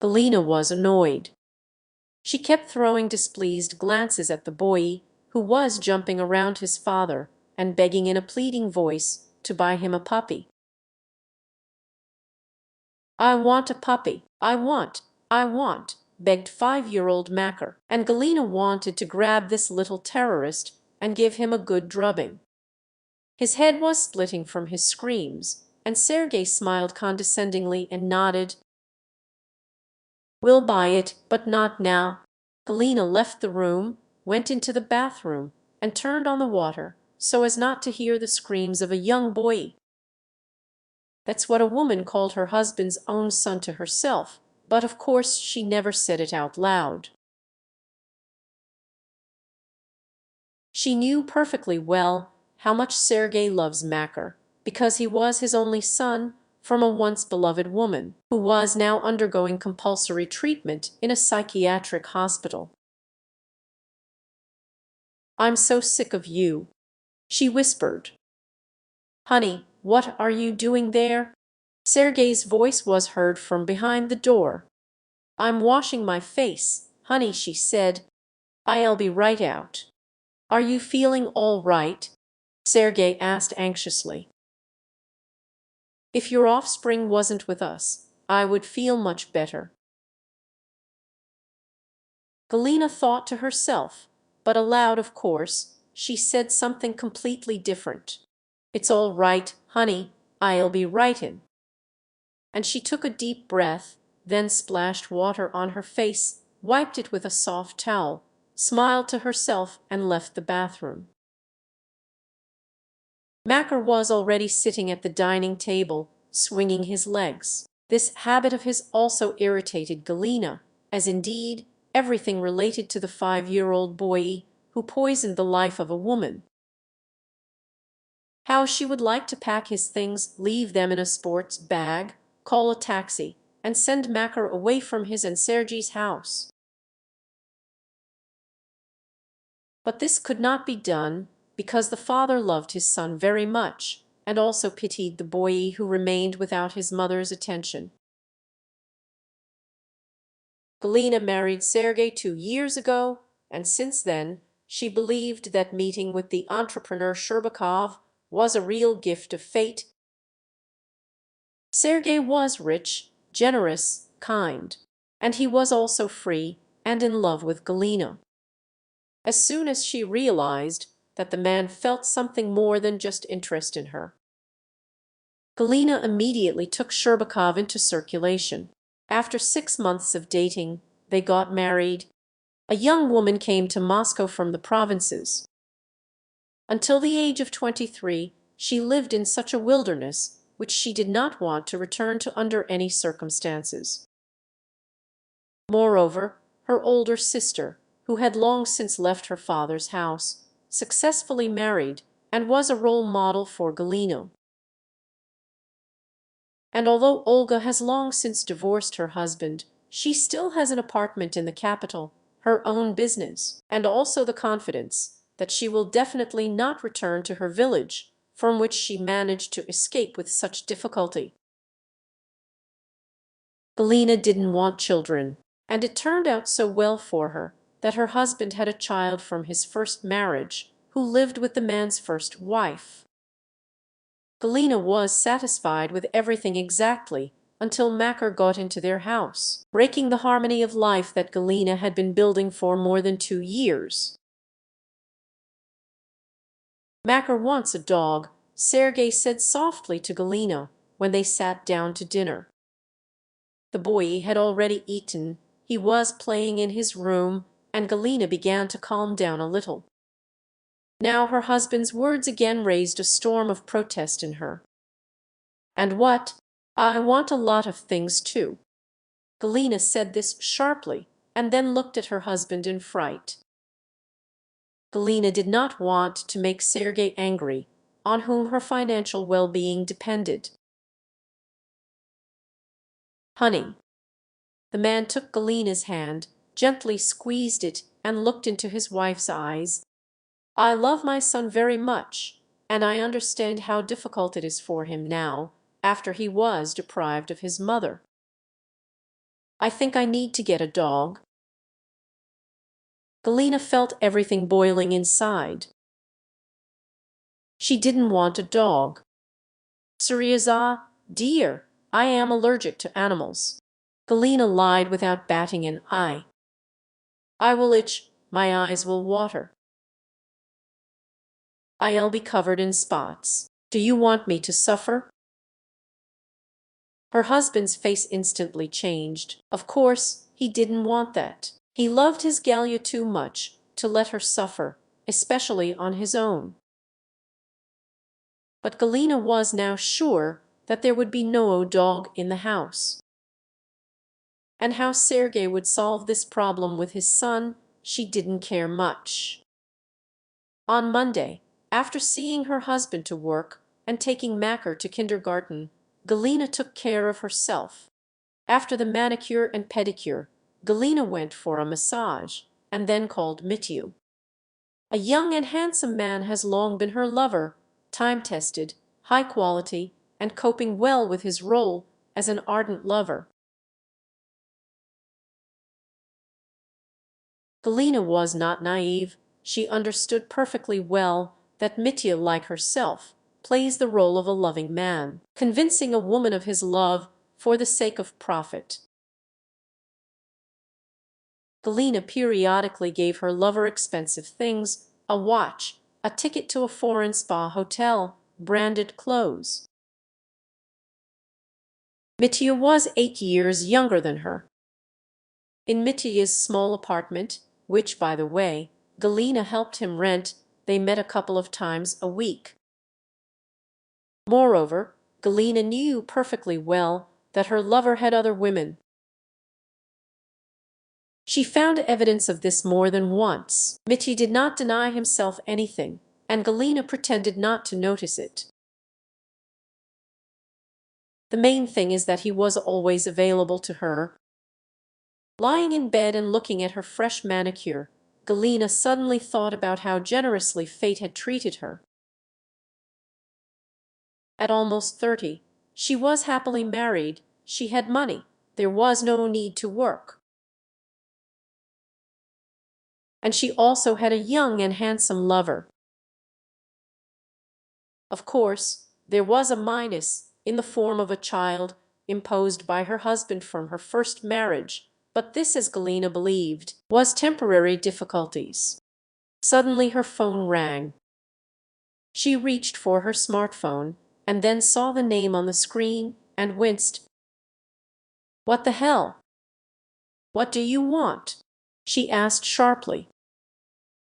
Galina was annoyed. She kept throwing displeased glances at the boy, who was jumping around his father and begging in a pleading voice to buy him a puppy. "I want a puppy. I want," begged 5-year-old Macker, and Galina wanted to grab this little terrorist and give him a good drubbing. His head was splitting from his screams, and Sergei smiled condescendingly and nodded. "We'll buy it, but not now." Galina left the room, went into the bathroom, and turned on the water so as not to hear the screams of a young boy. That's what a woman called her husband's own son to herself, but of course she never said it out loud. She knew perfectly well how much Sergei loves Makar, because he was his only son from a once beloved woman, who was now undergoing compulsory treatment in a psychiatric hospital. "I'm so sick of you," she whispered. "Honey, what are you doing there?" Sergei's voice was heard from behind the door. "I'm washing my face, honey," she said. "I'll be right out." "Are you feeling all right?" Sergei asked anxiously. "If your offspring wasn't with us, I would feel much better." Galina thought to herself, but aloud, of course, she said something completely different. "It's all right, honey, I'll be right in." And she took a deep breath, then splashed water on her face, wiped it with a soft towel, smiled to herself, and left the bathroom. Makar was already sitting at the dining table, swinging his legs. This habit of his also irritated Galina, as indeed everything related to the 5-year-old boy who poisoned the life of a woman. How she would like to pack his things, leave them in a sports bag, call a taxi, and send Makar away from his and Sergei's house. But this could not be done, because the father loved his son very much, and also pitied the boy who remained without his mother's attention. Galina married Sergei 2 years ago, and since then she believed that meeting with the entrepreneur Sherbakov was a real gift of fate. Sergei was rich, generous, kind, and he was also free and in love with Galina. As soon as she realized that the man felt something more than just interest in her, Galina immediately took Sherbakov into circulation. After 6 months of dating, they got married. A young woman came to Moscow from the provinces. Until the age of 23, she lived in such a wilderness which she did not want to return to under any circumstances. Moreover, her older sister, who had long since left her father's house, successfully married and was a role model for Galina. And although Olga has long since divorced her husband, she still has an apartment in the capital, her own business, and also the confidence that she will definitely not return to her village, from which she managed to escape with such difficulty. Galina didn't want children, and it turned out so well for her that her husband had a child from his first marriage, who lived with the man's first wife. Galina was satisfied with everything exactly until Makar got into their house, breaking the harmony of life that Galina had been building for more than 2 years. "Makar wants a dog," Sergei said softly to Galina when they sat down to dinner. The boy had already eaten, he was playing in his room, and Galina began to calm down a little. Now her husband's words again raised a storm of protest in her. "And what? I want a lot of things too." Galina said this sharply, and then looked at her husband in fright. Galina did not want to make Sergei angry, on whom her financial well-being depended. "Honey." The man took Galina's hand, gently squeezed it, and looked into his wife's eyes. "I love my son very much, and I understand how difficult it is for him now, after he was deprived of his mother. I think I need to get a dog. Galina felt everything boiling inside. She didn't want a dog. Seriously, dear, I am allergic to animals. Galina lied without batting an eye. I will itch, my eyes will water. I'll be covered in spots. Do you want me to suffer? Her husband's face instantly changed. Of course, he didn't want that. He loved his Gallia too much to let her suffer, especially on his own. But Galina was now sure that there would be no dog in the house. And how Sergei would solve this problem with his son, she didn't care much. On Monday, after seeing her husband to work and taking Makar to kindergarten, Galina took care of herself. After the manicure and pedicure, Galina went for a massage and then called Mityu. A young and handsome man has long been her lover, time-tested, high quality, and coping well with his role as an ardent lover. Galina was not naive. She understood perfectly well that Mitya, like herself, plays the role of a loving man, convincing a woman of his love for the sake of profit. Galina periodically gave her lover expensive things, a watch, a ticket to a foreign spa hotel, branded clothes. Mitya was 8 years younger than her. In Mitya's small apartment, which, by the way, Galina helped him rent, they met a couple of times a week. Moreover, Galina knew perfectly well that her lover had other women. She found evidence of this more than once. Mitya did not deny himself anything, and Galina pretended not to notice it. The main thing is that he was always available to her. Lying in bed and looking at her fresh manicure, Galina suddenly thought about how generously fate had treated her. At almost 30, she was happily married, she had money, there was no need to work. And she also had a young and handsome lover. Of course, there was a minus in the form of a child imposed by her husband from her first marriage, but this, as Galina believed, was temporary difficulties. Suddenly her phone rang. She reached for her smartphone and then saw the name on the screen and winced. "What the hell? What do you want?" she asked sharply.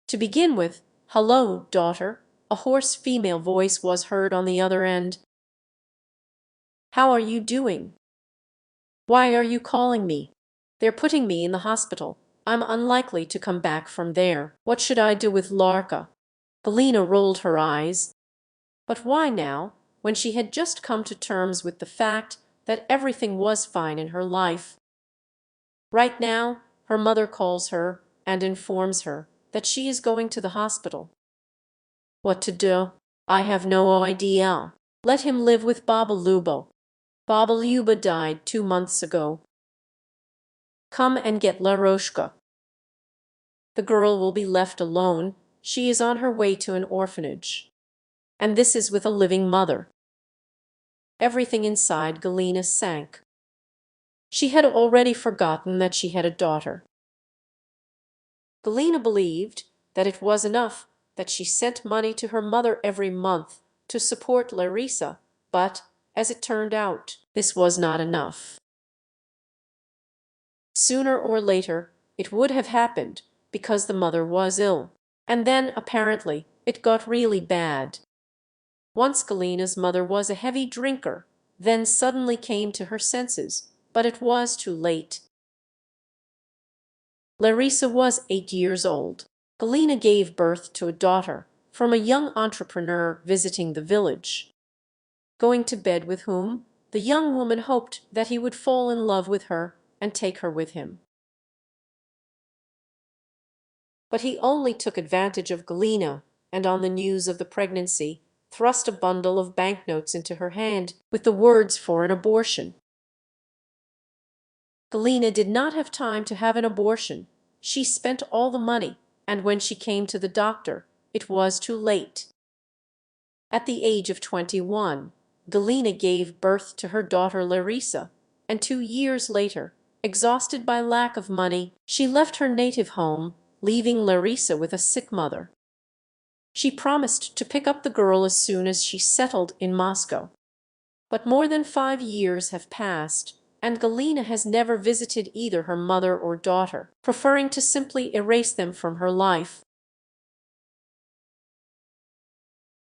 To begin with, "Hello, daughter," a hoarse female voice was heard on the other end. "How are you doing? Why are you calling me? They're putting me in the hospital. I'm unlikely to come back from there. What should I do with Larka?" Galina rolled her eyes. But why now, when she had just come to terms with the fact that everything was fine in her life? Right now, her mother calls her and informs her that she is going to the hospital. What to do? I have no idea. Let him live with Baba Lubo. Baba Luba died 2 months ago. Come and get Laroshka. The girl will be left alone. She is on her way to an orphanage. And this is with a living mother. Everything inside Galina sank. She had already forgotten that she had a daughter. Galina believed that it was enough that she sent money to her mother every month to support Larissa, but, as it turned out, this was not enough. Sooner or later, it would have happened because the mother was ill. And then, apparently, it got really bad. Once Galina's mother was a heavy drinker, then suddenly came to her senses, but it was too late. Larissa was 8 years old. Galina gave birth to a daughter from a young entrepreneur visiting the village. Going to bed with whom, the young woman hoped that he would fall in love with her and take her with him. But he only took advantage of Galina, and on the news of the pregnancy, thrust a bundle of banknotes into her hand with the words for an abortion. Galina did not have time to have an abortion. She spent all the money, and when she came to the doctor, it was too late. At the age of 21, Galina gave birth to her daughter Larissa, and 2 years later, exhausted by lack of money, she left her native home, leaving Larissa with a sick mother. She promised to pick up the girl as soon as she settled in Moscow. But more than 5 years have passed, and Galina has never visited either her mother or daughter, preferring to simply erase them from her life.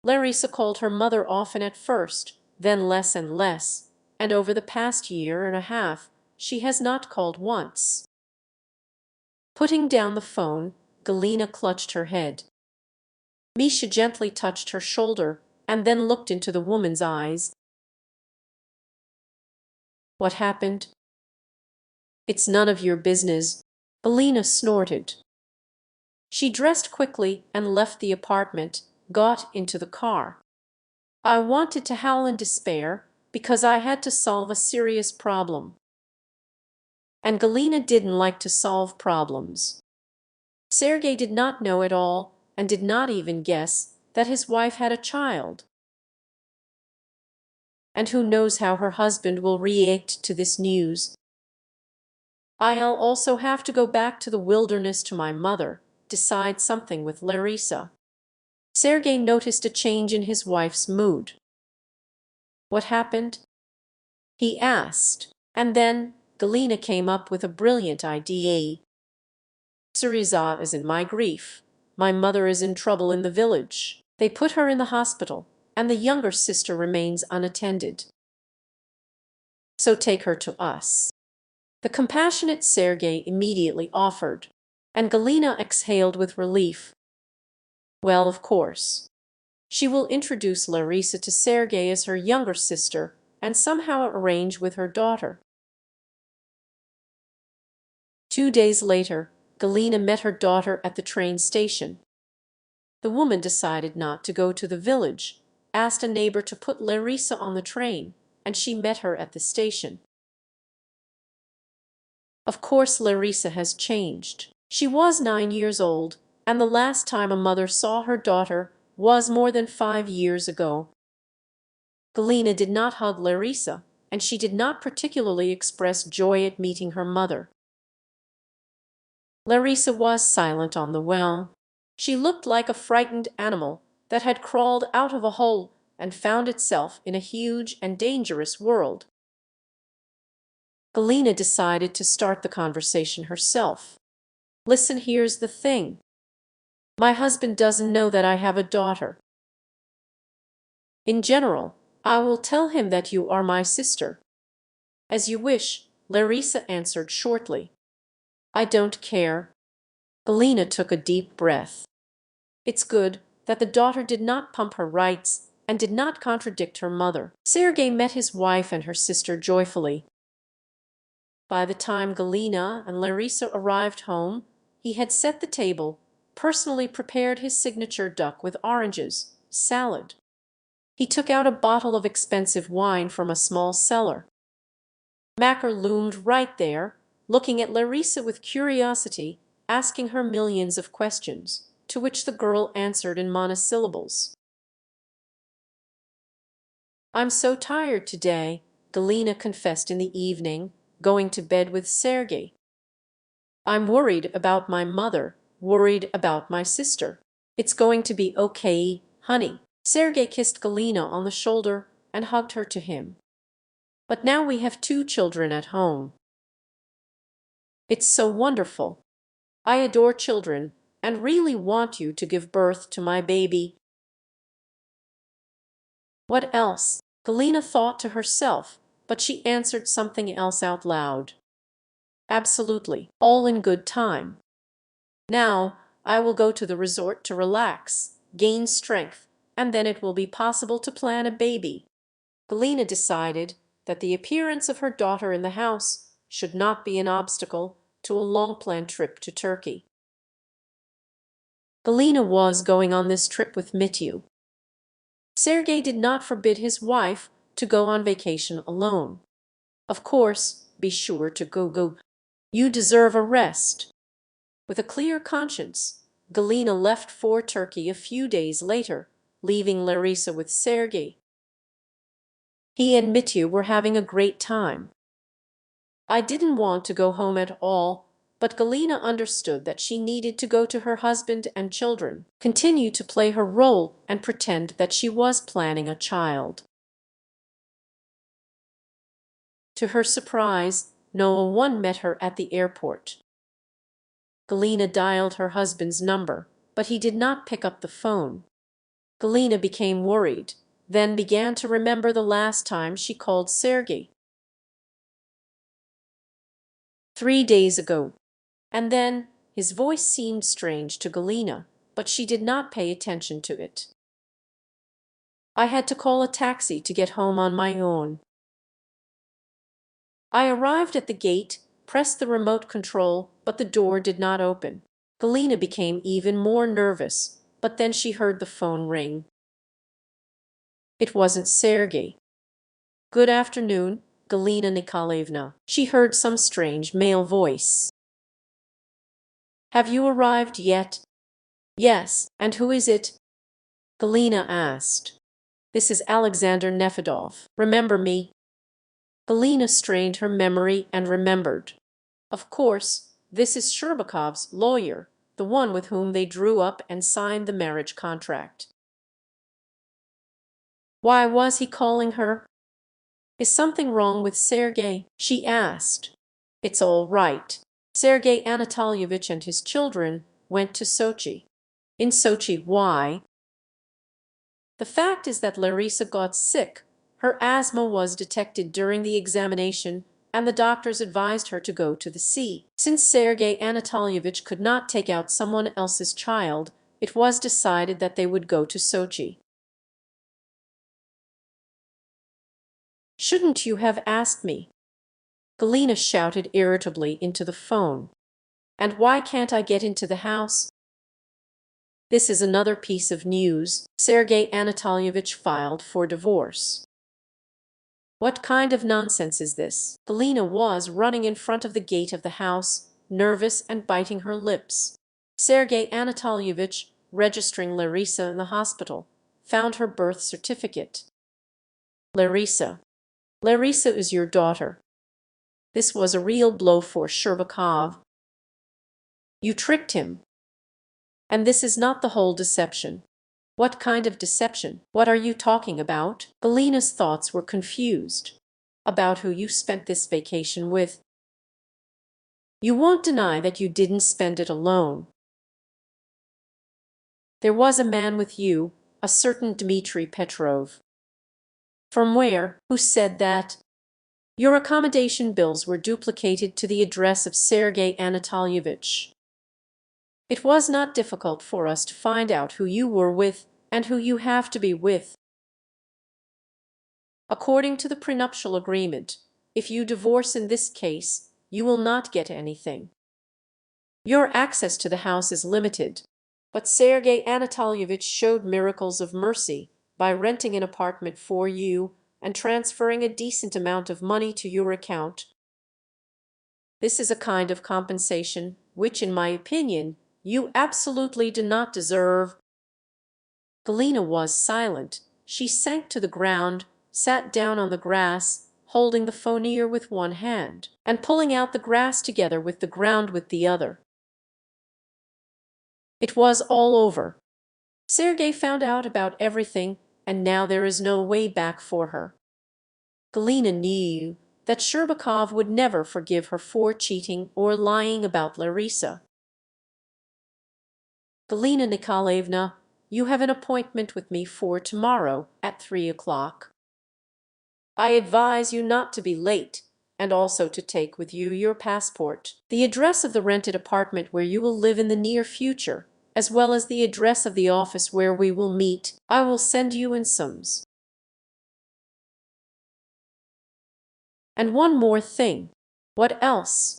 Larissa called her mother often at first, then less and less, and over the past year and a half she has not called once. Putting down the phone, Galina clutched her head. Misha gently touched her shoulder and then looked into the woman's eyes. What happened? It's none of your business, Galina snorted. She dressed quickly and left the apartment, got into the car. I wanted to howl in despair because I had to solve a serious problem. And Galina didn't like to solve problems. Sergei did not know at all and did not even guess that his wife had a child. And who knows how her husband will react to this news. I'll also have to go back to the wilderness to my mother, decide something with Larissa. Sergei noticed a change in his wife's mood. What happened? He asked, and then Galina came up with a brilliant idea. Syriza is in my grief. My mother is in trouble in the village. They put her in the hospital, and the younger sister remains unattended. So take her to us. The compassionate Sergei immediately offered, and Galina exhaled with relief. Well, of course. She will introduce Larissa to Sergei as her younger sister and somehow arrange with her daughter. 2 days later, Galina met her daughter at the train station. The woman decided not to go to the village, asked a neighbor to put Larissa on the train, and she met her at the station. Of course, Larissa has changed. She was 9 years old, and the last time a mother saw her daughter was more than 5 years ago. Galina did not hug Larissa, and she did not particularly express joy at meeting her mother. Larissa was silent on the well. She looked like a frightened animal that had crawled out of a hole and found itself in a huge and dangerous world. Galina decided to start the conversation herself. Listen, here's the thing. My husband doesn't know that I have a daughter. In general, I will tell him that you are my sister. As you wish, Larissa answered shortly. I don't care. Galina took a deep breath. It's good that the daughter did not pump her rights and did not contradict her mother. Sergei met his wife and her sister joyfully. By the time Galina and Larissa arrived home, he had set the table, personally prepared his signature duck with oranges, salad. He took out a bottle of expensive wine from a small cellar. Makar loomed right there, looking at Larissa with curiosity, asking her millions of questions, to which the girl answered in monosyllables. I'm so tired today, Galina confessed in the evening, going to bed with Sergei. I'm worried about my mother, worried about my sister. It's going to be okay, honey. Sergei kissed Galina on the shoulder and hugged her to him. But now we have 2 children at home. It's so wonderful. I adore children and really want you to give birth to my baby. What else? Galina thought to herself, but she answered something else out loud. Absolutely, all in good time. Now, I will go to the resort to relax, gain strength, and then it will be possible to plan a baby. Galina decided that the appearance of her daughter in the house should not be an obstacle to a long-planned trip to Turkey. Galina was going on this trip with Mityu. Sergei did not forbid his wife to go on vacation alone. Of course, Be sure to go. You deserve a rest." With a clear conscience, Galina left for Turkey a few days later, leaving Larissa with Sergei. He and Mitya were having a great time. I didn't want to go home at all, but Galina understood that she needed to go to her husband and children, continue to play her role, and pretend that she was planning a child. To her surprise, no one met her at the airport. Galina dialed her husband's number, but he did not pick up the phone. Galina became worried, then began to remember the last time she called Sergei. 3 days ago. And then his voice seemed strange to Galina, but she did not pay attention to it. "I had to call a taxi to get home on my own." I arrived at the gate, pressed the remote control, but the door did not open. Galina became even more nervous, but then she heard the phone ring. It wasn't Sergei. "Good afternoon, Galina Nikolaevna," she heard some strange male voice. "Have you arrived yet?" "Yes, and who is it?" Galina asked. "This is Alexander Nefedov. Remember me?" Galina strained her memory and remembered. Of course, this is Sherbakov's lawyer, the one with whom they drew up and signed the marriage contract. Why was he calling her? "Is something wrong with Sergei?" she asked. "It's all right. Sergei Anatolyevich and his children went to Sochi." "In Sochi, why?" "The fact is that Larissa got sick. Her asthma was detected during the examination, and the doctors advised her to go to the sea. Since Sergei Anatolyevich could not take out someone else's child, it was decided that they would go to Sochi." "Shouldn't you have asked me?" Galina shouted irritably into the phone. "And why can't I get into the house?" This is another piece of news. Sergei Anatolyevich filed for divorce. What kind of nonsense is this? Galina was running in front of the gate of the house, nervous and biting her lips. Sergei Anatolyevich, registering Larissa in the hospital, found her birth certificate. Larissa. Larissa is your daughter. This was a real blow for Sherbakov. You tricked him. And this is not the whole deception. What kind of deception? What are you talking about? Galina's thoughts were confused. About who you spent this vacation with. You won't deny that you didn't spend it alone. There was a man with you, a certain Dmitry Petrov. From where? Who said that? Your accommodation bills were duplicated to the address of Sergei Anatolyevich. It was not difficult for us to find out who you were with and who you have to be with. According to the prenuptial agreement, if you divorce in this case, you will not get anything. Your access to the house is limited, but Sergei Anatolyevich showed miracles of mercy by renting an apartment for you and transferring a decent amount of money to your account. This is a kind of compensation which, in my opinion, you absolutely do not deserve." Galina was silent. She sank to the ground, sat down on the grass, holding the phonier with one hand, and pulling out the grass together with the ground with the other. It was all over. Sergei found out about everything, and now there is no way back for her. Galina knew that Sherbakov would never forgive her for cheating or lying about Larissa. "Galina Nikolaevna, you have an appointment with me for tomorrow at 3 o'clock. I advise you not to be late, and also to take with you your passport, the address of the rented apartment where you will live in the near future, as well as the address of the office where we will meet. I will send you in sums. And one more thing." "What else?"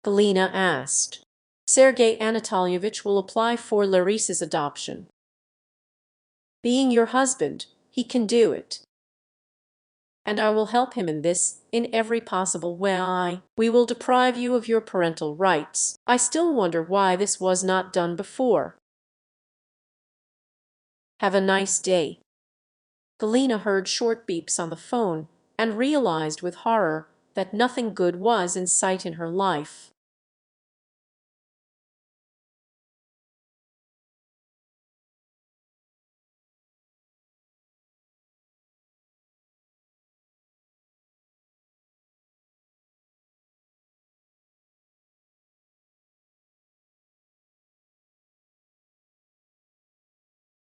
Galina asked. "Sergei Anatolyevich will apply for Larissa's adoption. Being your husband, he can do it." and I will help him in this in every possible way. We will deprive you of your parental rights. I still wonder why this was not done before. Have a nice day." Galina heard short beeps on the phone and realized with horror that nothing good was in sight in her life.